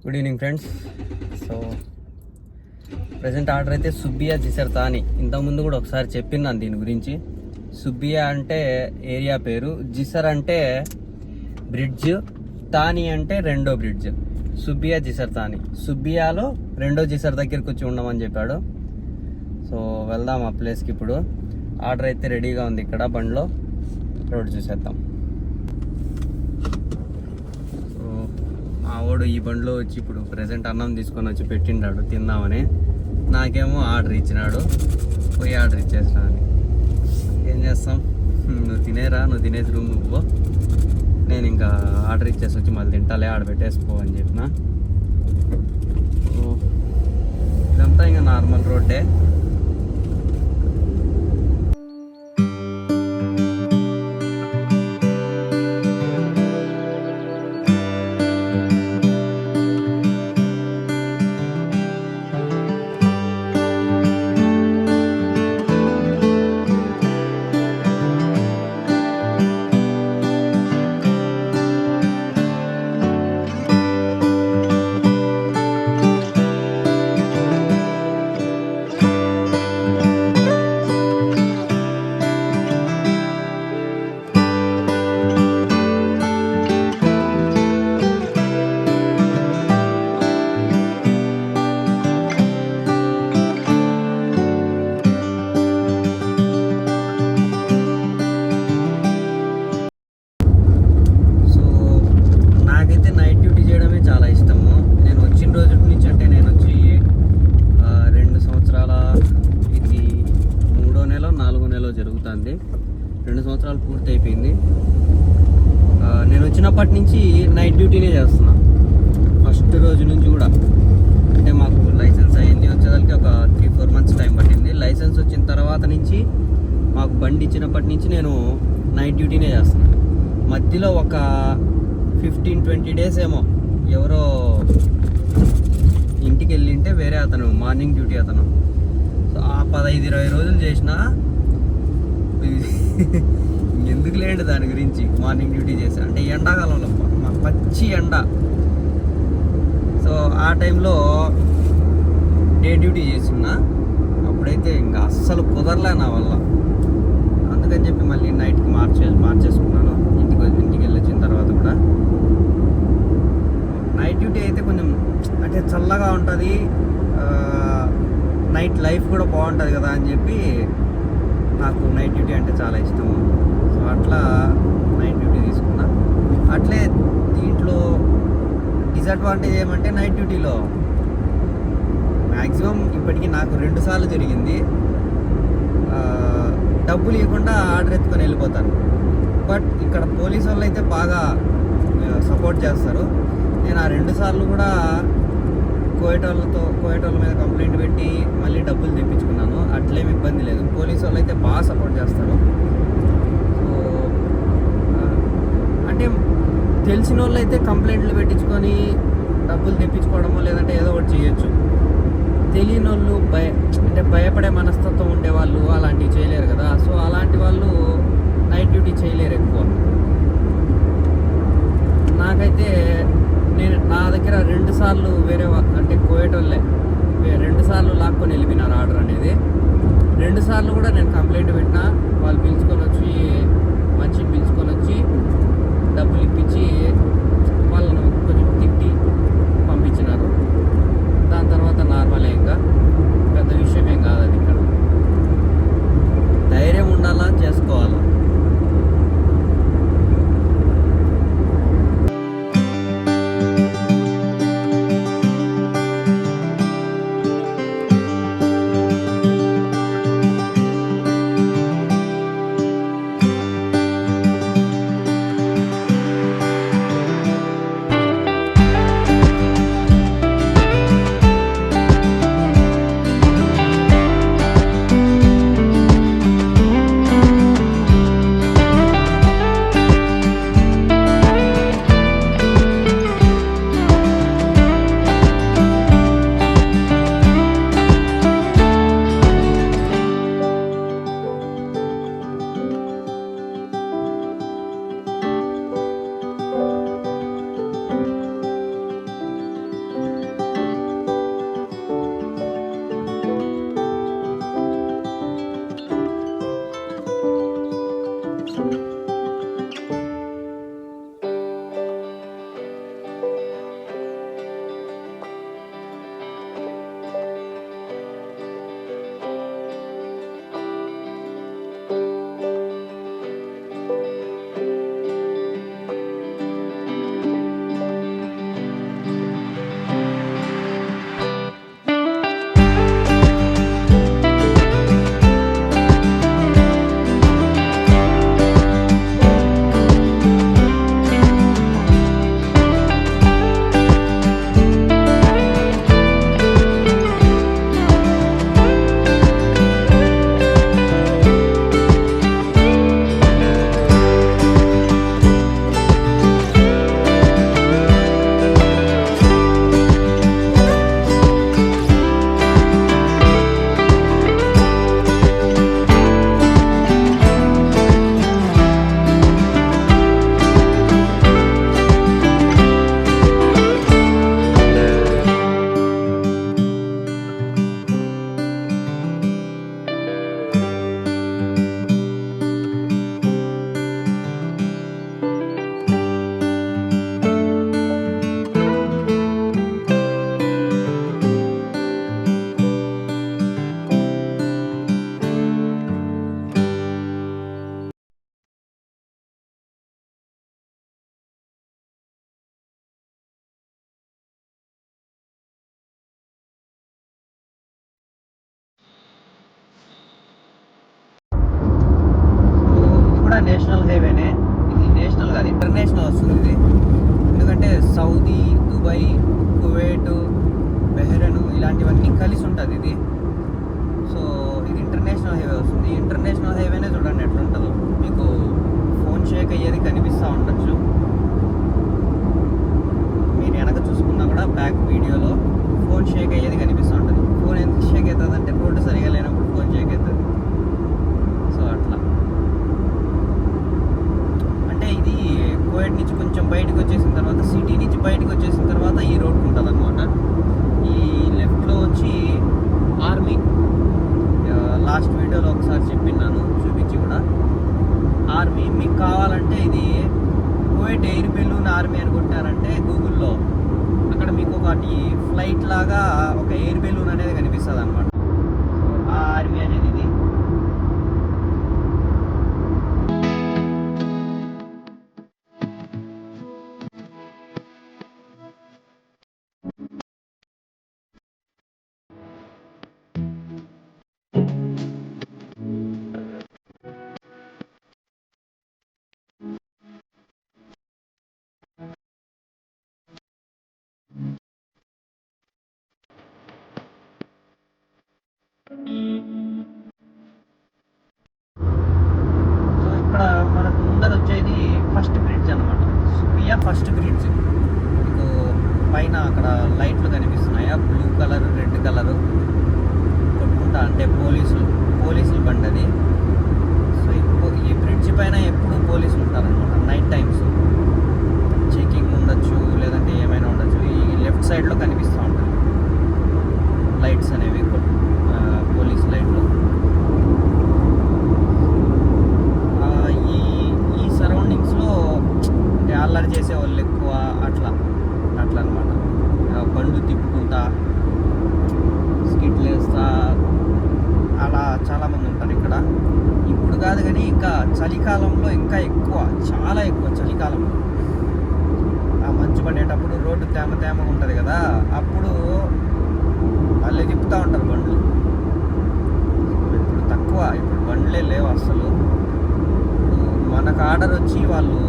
Good evening friends. So present order అయితే సుబ్బియా జిసర్ తాని. ఇంతకుముందు కూడా ఒకసారి చెప్పినాను దీని గురించి. సుబ్బియా అంటే ఏరియా పేరు, జిసర్ అంటే బ్రిడ్జ్, తాని అంటే రెండో బ్రిడ్జ్. సుబ్బియా జిసర్ తాని. సుబ్బియాలో రెండో జిసర్ దగ్గరికి వచ్చి ఉండమని చెప్పాడు. సో వెళ్దాం ఆ ప్లేస్కి. ఇప్పుడు ఆర్డర్ అయితే రెడీగా ఉంది ఇక్కడ బండ్లో. రోడ్ చూసేద్దాం. వాడు ఈ బండిలో వచ్చి ఇప్పుడు ప్రెసెంట్ అన్నం తీసుకొని వచ్చి పెట్టిండాడు తిందామని. నాకేమో ఆర్డర్ ఇచ్చినాడు, పోయి ఆర్డర్ ఇచ్చేసినా అని. ఏం చేస్తాం, నువ్వు తినేరా, నువ్వు తినేసి రూమ్ పో, నేను ఇంకా ఆర్డర్ ఇచ్చేసి వచ్చి మళ్ళీ తింటాలే, ఆడ పెట్టేసిపో అని చెప్పిన. ఇదంతా ఇంకా నార్మల్ రోడ్డే. జరుగుతుంది 2 సంవత్సరాలు పూర్తి అయిపోయింది. నేను వచ్చినప్పటి నుంచి నైట్ డ్యూటీనే చేస్తున్నా. ఫస్ట్ రోజు నుంచి కూడా. అంటే మాకు లైసెన్స్ అయ్యింది వచ్చేదానికి ఒక 3-4 మంత్స్ టైం పట్టింది. లైసెన్స్ వచ్చిన తర్వాత నుంచి మాకు బండి ఇచ్చినప్పటి నుంచి నేను నైట్ డ్యూటీనే చేస్తున్నాను. మధ్యలో ఒక 15-20 డేస్ ఏమో ఎవరో ఇంటికి వెళ్ళింటే వేరే అతను, మార్నింగ్ డ్యూటీ అతను. సో ఆ 15-20 రోజులు చేసిన. ఎందుకు లేండి దాని గురించి. మార్నింగ్ డ్యూటీ చేశాను అంటే ఎండాకాలంలో పచ్చి ఎండ. సో ఆ టైంలో డే డ్యూటీ చేస్తున్నా. అప్పుడైతే ఇంకా అస్సలు కుదరలే నా వల్ల. అందుకని చెప్పి మళ్ళీ నైట్కి మార్చేసుకున్నాను. ఇంటికి వెళ్ళొచ్చిన తర్వాత కూడా నైట్ డ్యూటీ అయితే కొంచెం అంటే చల్లగా ఉంటుంది, నైట్ లైఫ్ కూడా బాగుంటుంది కదా అని చెప్పి నాకు నైట్ డ్యూటీ అంటే చాలా ఇష్టము. సో అట్లా నైట్ డ్యూటీ తీసుకున్నా. అట్లే దీంట్లో డిసడ్వాంటేజ్ ఏమంటే నైట్ డ్యూటీలో మ్యాక్సిమం ఇప్పటికీ నాకు 2 సార్లు జరిగింది. డబ్బులు ఇవ్వకుండా ఆర్డర్ ఎత్తుకొని వెళ్ళిపోతాను. బట్ ఇక్కడ పోలీసు వాళ్ళు అయితే బాగా సపోర్ట్ చేస్తారు. నేను ఆ 2 సార్లు కూడా కోయటోళ్ళ మీద కంప్లైంట్ పెట్టి మళ్ళీ డబ్బులు తెప్పించుకున్నాను. అట్లేమి ఇబ్బంది లేదు. పోలీసు వాళ్ళు అయితే బాగా సపోర్ట్ చేస్తారు. సో అంటే తెలిసిన వాళ్ళు అయితే కంప్లైంట్లు పెట్టించుకొని డబ్బులు తెప్పించుకోవడమో లేదంటే ఏదో ఒకటి చేయొచ్చు. తెలియని వాళ్ళు అంటే భయపడే మనస్తత్వం ఉండేవాళ్ళు అలాంటివి చేయలేరు కదా. సో అలాంటి వాళ్ళు నైట్ డ్యూటీ చేయలేరు ఎక్కువ. నాకైతే నా దగ్గర 2 సార్లు వేరే అంటే కోయటోళ్ళే 2 సార్లు లాక్కొని వెళ్ళిపోయినారు ఆర్డర్ అనేది. 2 సార్లు కూడా నేను కంప్లైంట్ పెట్టినా. వాళ్ళు మనిషిని పిలుచుకొని వచ్చి డబ్బులు ఇప్పించి వాళ్ళను కొంచెం తిట్టి పంపించినారు. దాని తర్వాత నార్మలే, ఇంకా పెద్ద విషయం ఏం కాదు అది. ఇక్కడ ధైర్యం ఉండాలా, చేసుకోవాలా. నేషనల్ హైవేనే, ఇది నేషనల్ కాదు ఇంటర్నేషనల్ వస్తుంది ఇది. ఎందుకంటే సౌదీ, దుబాయ్, కువైట్, బెహ్రెన్ ఇలాంటివన్నీ కలిసి ఉంటుంది ఇది. సో ఇది ఇంటర్నేషనల్ హైవే వస్తుంది. ఇంటర్నేషనల్ హైవేనే చూడండి ఎట్లుంటుందో. మీకు ఫోన్ షేక్ అయ్యేది కనిపిస్తూ ఉండొచ్చు. మీరు వెనక చూసుకున్నా కూడా బ్యాక్ వీడియోలో ఫోన్ షేక్ అయ్యేది కనిపిస్తూ ఉంటుంది. ఫోన్ ఎందుకు షేక్ అవుతుంది అంటే రోడ్డు సరిగా లేనప్పుడు ఫోన్ షేక్ అవుతుంది. సో అట్లా అంటే ఇది కువైట్ నుంచి కొంచెం బయటకు వచ్చేసిన తర్వాత, సిటీ నుంచి బయటకు వచ్చేసిన తర్వాత ఈ రోడ్ ఉంటుంది అనమాట. ఈ లెఫ్ట్లో వచ్చి ఆర్మీ, లాస్ట్ వీడియోలో ఒకసారి చెప్పినాను, చూపించి కూడా. ఆర్మీ మీకు కావాలంటే ఇది కువైట్ ఎయిర్ బెలూన్ ఆర్మీ అని కొట్టారంటే గూగుల్లో, అక్కడ మీకు ఒకటి ఫ్లైట్ లాగా ఒక ఎయిర్ బెలూన్ అనేది కనిపిస్తుంది అనమాట. ఆ ఆర్మీ అనేది ఇది. సో ఇక్కడ మనకు ముందర వచ్చేది ఫస్ట్ బ్రిడ్జ్ అనమాట, సుబియా ఫస్ట్ బ్రిడ్జ్. మీకు పైన అక్కడ లైట్లు కనిపిస్తున్నాయా, బ్లూ కలర్, రెడ్ కలర్ కొట్టుకుంటా, అంటే పోలీసులు బండి అది. సో ఈ బ్రిడ్జ్ పైన ఎప్పుడు పోలీసులు ఉంటారనమాట నైట్ టైమ్స్. చెకింగ్ ఉండొచ్చు, లేదంటే ఏమైనా ఉండొచ్చు. ఈ లెఫ్ట్ సైడ్లో కనిపిస్తూ ఉంటుంది లైట్స్ అనేవి, పోలీస్ లైట్లు. ఈ సరౌండింగ్స్లో అంటే అల్లరి చేసే వాళ్ళు ఎక్కువ, అట్లా అనమాట. బండ్లు తిప్పుకుంటా, స్కిట్లు వేస్తా, అలా చాలామంది ఉంటారు ఇక్కడ. ఇప్పుడు కాదు కానీ ఇంకా చలికాలంలో ఇంకా ఎక్కువ, చాలా ఎక్కువ చలికాలంలో. ఆ మంచు పడేటప్పుడు రోడ్డు తేమగా ఉంటుంది కదా, అప్పుడు మళ్ళీ తిప్పుతూ ఉంటారు బండ్లు. ఇప్పుడు తక్కువ, ఇప్పుడు బండ్లే లేవు అసలు. మనకు ఆర్డర్ వచ్చి వాళ్ళు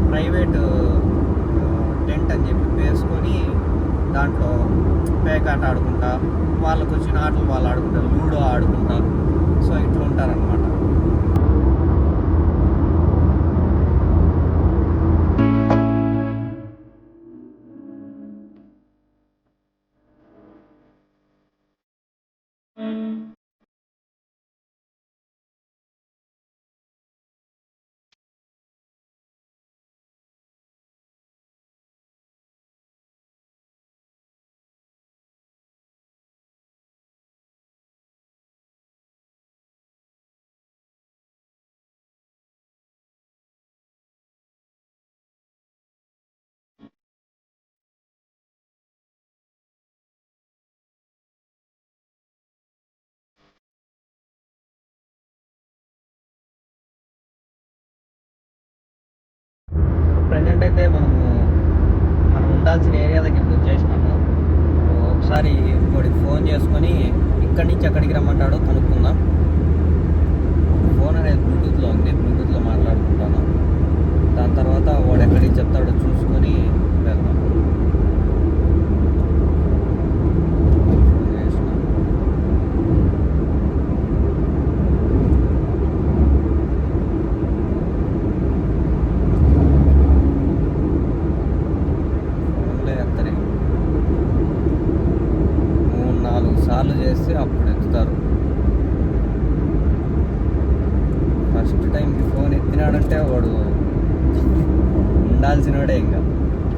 ప్రైవేట్ టెంట్ అని చెప్పి వేసుకొని దాంట్లో పేకాట ఆడుకుంటా, వాళ్ళకు వచ్చిన ఆటలు వాళ్ళు ఆడుకుంటారు, లూడో ఆడుకుంటా. సో ఇట్లా ఉంటారనమాట. ప్రజెంట్ అయితే మనం ఉండాల్సిన ఏరియా దగ్గరికి వచ్చేసినాము. ఒకసారి వాడికి ఫోన్ చేసుకొని ఇక్కడి నుంచి ఎక్కడికి రమ్మంటాడో కనుక్కుందాం. ఫోన్ అనేది బ్లూటూత్లో ఉంది, బ్లూటూత్లో మాట్లాడుకుంటాను. దాని తర్వాత వాడు ఎక్కడికి చెప్తాడో చూసుకొని వెళ్దాం. సార్లు చేస్తే అప్పుడు ఎత్తుతారు. ఫస్ట్ టైం ఫోన్ ఎత్తినాడంటే వాడు ఉండాల్సినవాడే ఇంకా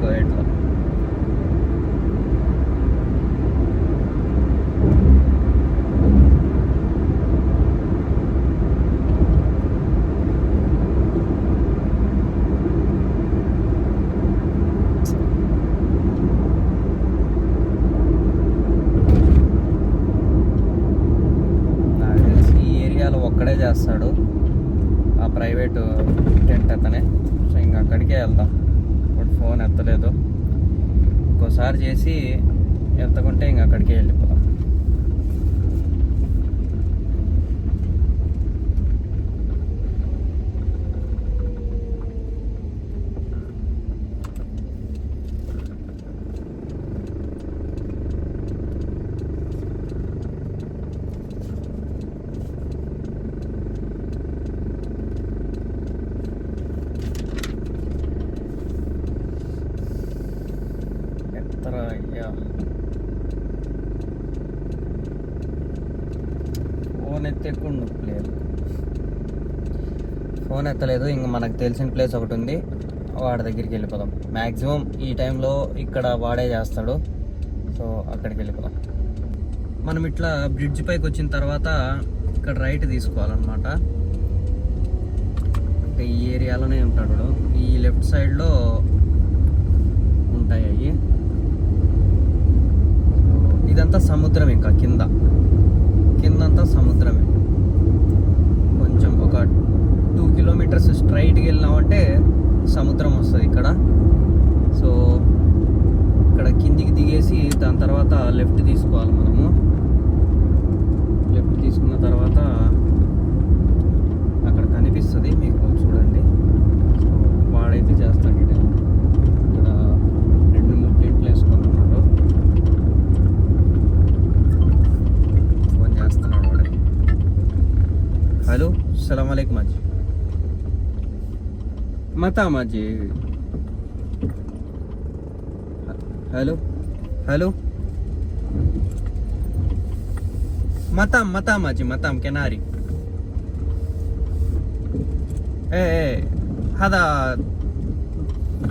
కోయట్లో. ఒక్కడే చేస్తాడు ఆ ప్రైవేటు టెంట్ అతనే. సో ఇంకా అక్కడికే వెళ్దాం. ఇప్పుడు ఫోన్ ఎత్తలేదు, ఇంకోసారి చేసి ఎత్తకుంటే ఇంక అక్కడికే వెళ్ళిపోదాం. అయ్యా ఫోన్ ఎత్తకుండా లేదు, ఫోన్ ఎత్తలేదు. ఇంక మనకు తెలిసిన ప్లేస్ ఒకటి ఉంది, వాడి దగ్గరికి వెళ్ళిపోదాం. మ్యాక్సిమం ఈ టైంలో ఇక్కడ వాడే చేస్తాడు, సో అక్కడికి వెళ్ళిపోదాం. మనం ఇట్లా బ్రిడ్జ్ పైకి వచ్చిన తర్వాత ఇక్కడ రైట్ తీసుకోవాలన్నమాట. అంటే ఈ ఏరియాలోనే ఉంటాడు, ఈ లెఫ్ట్ సైడ్లో ఉంటాయి అవి. ఇదంతా సముద్రం, ఇంకా కిందంతా సముద్రమే. కొంచెం ఒక 2 కిలోమీటర్స్ స్ట్రైట్కి వెళ్ళినామంటే సముద్రం వస్తుంది ఇక్కడ. సో ఇక్కడ కిందికి దిగేసి దాని తర్వాత లెఫ్ట్ తీసుకోవాలి మనము. లెఫ్ట్ తీసుకున్న తర్వాత అక్కడ కనిపిస్తుంది మీకు, చూడండి. సో వాడైతే చేస్తాడు. ఇక్కడ 2-3 టెంట్లు వేసుకున్నాడు, ఫోన్ చేస్తున్నాడు వాడే. హలో, సలాం అలైకుం మాజీ. మతా మాజీ. Hello hello مطعم اجي مطعم كناري. ايه هذا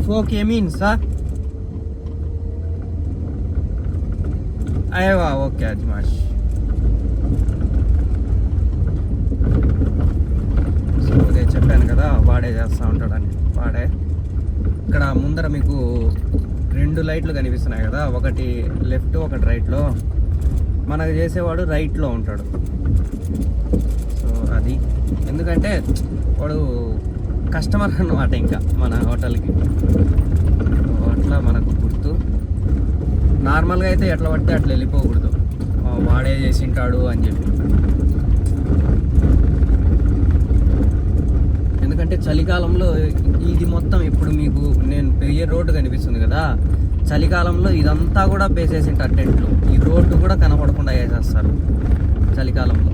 فوق يمين صح؟ ايوه اوكي اجي ماشي. సో అదే చెప్పాను కదా వాడే చేస్తూ ఉంటాడని. వాడే ఇక్కడ ముందర మీకు 2 లైట్లు కనిపిస్తున్నాయి కదా, ఒకటి లెఫ్ట్ ఒకటి రైట్లో. మనకు చేసేవాడు రైట్లో ఉంటాడు. సో అది ఎందుకంటే వాడు కస్టమర్ అన్నమాట ఇంకా మన హోటల్కి. అట్లా మనకు గుర్తు. నార్మల్గా అయితే ఎట్లా పడితే అట్లా వెళ్ళిపోకూడదు, వాడే చేసింటాడు అని చెప్పి. ఎందుకంటే చలికాలంలో ఇది మొత్తం ఇప్పుడు మీకు నేను పెరిగే రోడ్డు కనిపిస్తుంది కదా, చలికాలంలో ఇదంతా కూడా వేసేసింటారు టెంట్లు. ఈ రోడ్డు కూడా కనపడకుండా వేసేస్తారు చలికాలంలో.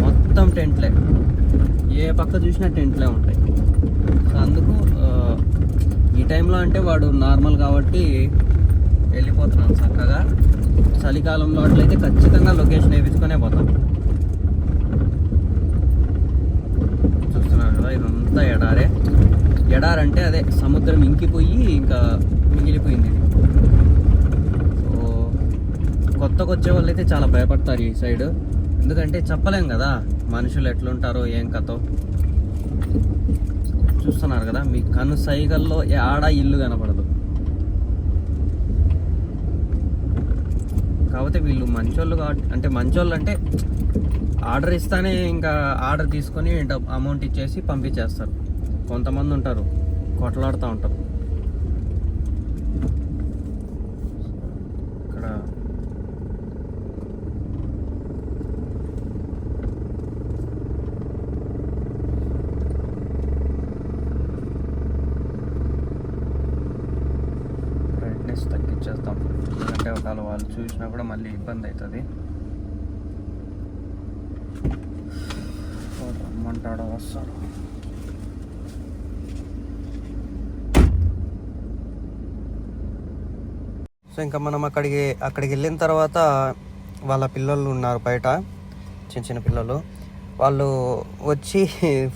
మొత్తం టెంట్లే, ఏ పక్క చూసినా టెంట్లే ఉంటాయి. సో అందుకు ఈ టైంలో అంటే వాడు నార్మల్ కాబట్టి వెళ్ళిపోతున్నాం చక్కగా. చలికాలంలో అట్లయితే ఖచ్చితంగా లొకేషన్ వేయించుకొనే పోతాం. చూస్తున్నారు కదా, ఇదంతా ఎడారంటే అదే సముద్రం ఇంకిపోయి ఇంకా మిగిలిపోయింది ఇది. సో కొత్తగా వచ్చే వాళ్ళు అయితే చాలా భయపడతారు ఈ సైడ్, ఎందుకంటే చెప్పలేం కదా మనుషులు ఎట్లుంటారో ఏం కథో. చూస్తున్నారు కదా, మీ కను సైగల్లో ఆడ ఇల్లు కనపడదు. కాకపోతే వీళ్ళు మంచోళ్ళు కాబట్టి, అంటే మంచోళ్ళు అంటే ఆర్డర్ ఇస్తానే ఇంకా ఆర్డర్ తీసుకొని అమౌంట్ ఇచ్చేసి పంపించేస్తారు. కొంతమంది ఉంటారు కొట్లాడుతూ ఉంటారు. ఇక్కడ బ్రైట్నెస్ తగ్గించేస్తాం, ఎందుకంటే ఒకవేళ వాళ్ళు చూసినా కూడా మళ్ళీ ఇబ్బంది అవుతుంది. రమ్మంటాడో వస్తాడు. సో ఇంకా మనం అక్కడికి వెళ్ళిన తర్వాత వాళ్ళ పిల్లలు ఉన్నారు బయట, చిన్న పిల్లలు. వాళ్ళు వచ్చి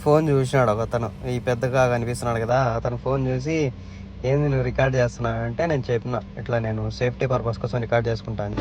ఫోన్ చూసినాడు ఒక అతను, ఈ పెద్దగా కనిపిస్తున్నాడు కదా, అతను ఫోన్ చూసి ఏంది నువ్వు రికార్డ్ చేస్తున్నావు అంటే నేను చెప్పిన ఇట్లా నేను సేఫ్టీ పర్పస్ కోసం రికార్డ్ చేసుకుంటాను.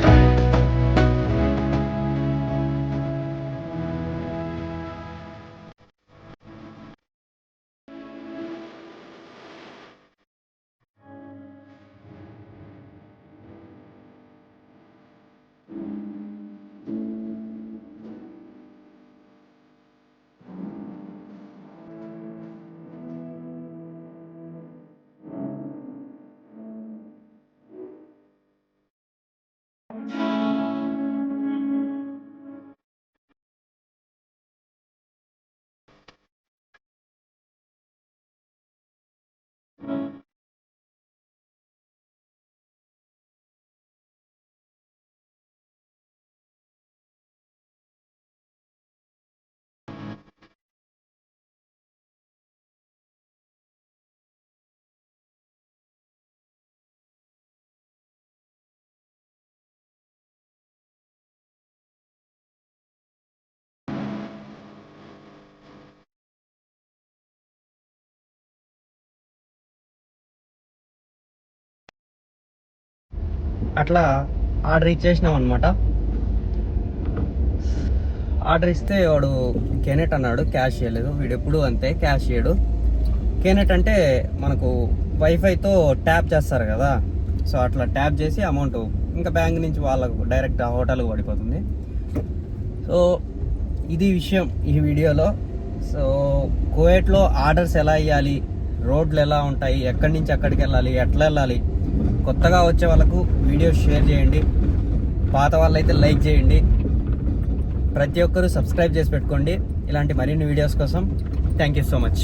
అట్లా ఆర్డర్ ఇచ్చేసినాం అనమాట. ఆర్డర్ ఇస్తే వాడు కెనెట్ అన్నాడు, క్యాష్ చేయలేదు. వీడు ఎప్పుడు అంతే, క్యాష్ చేయడు. కెనెట్ అంటే మనకు వైఫైతో ట్యాప్ చేస్తారు కదా, సో అట్లా ట్యాప్ చేసి అమౌంట్ ఇంకా బ్యాంక్ నుంచి వాళ్ళకు డైరెక్ట్ హోటల్కి పడిపోతుంది. సో ఇది విషయం ఈ వీడియోలో. సో కువైట్లో ఆర్డర్స్ ఎలా ఇవ్వాలి, రోడ్లు ఎలా ఉంటాయి, ఎక్కడి నుంచి ఎక్కడికి వెళ్ళాలి, ఎట్లా వెళ్ళాలి, కొత్తగా వచ్చే వాళ్ళకు వీడియో షేర్ చేయండి, పాత వాళ్ళైతే లైక్ చేయండి, ప్రతి ఒక్కరూ సబ్స్క్రైబ్ చేసి పెట్టుకోండి ఇలాంటి మరిన్ని వీడియోస్ కోసం. Thank you so much.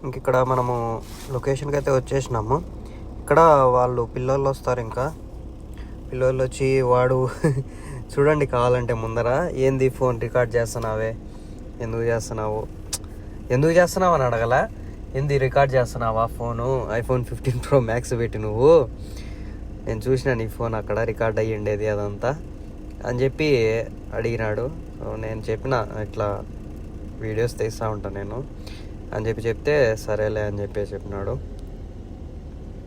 ఇంక ఇక్కడ మనము లొకేషన్కి అయితే వచ్చేసినాము. ఇక్కడ వాళ్ళు పిల్లలు వస్తారు, ఇంకా పిల్లలు వచ్చి వాడు చూడండి కావాలంటే ముందర, ఏంది ఫోన్ రికార్డ్ చేస్తున్నావే, ఎందుకు చేస్తున్నావు అని అడగల, ఏంది రికార్డ్ చేస్తున్నావా ఫోను, ఐఫోన్ 15 Pro Max పెట్టి నువ్వు, నేను చూసిన నీ ఫోన్ అక్కడ రికార్డ్ అయ్యి ఉండేది అదంతా అని చెప్పి అడిగినాడు. సో నేను చెప్పిన ఇట్లా వీడియోస్ తీస్తూ ఉంటాను నేను అని చెప్తే సరేలే అని చెప్పి చెప్పినాడు.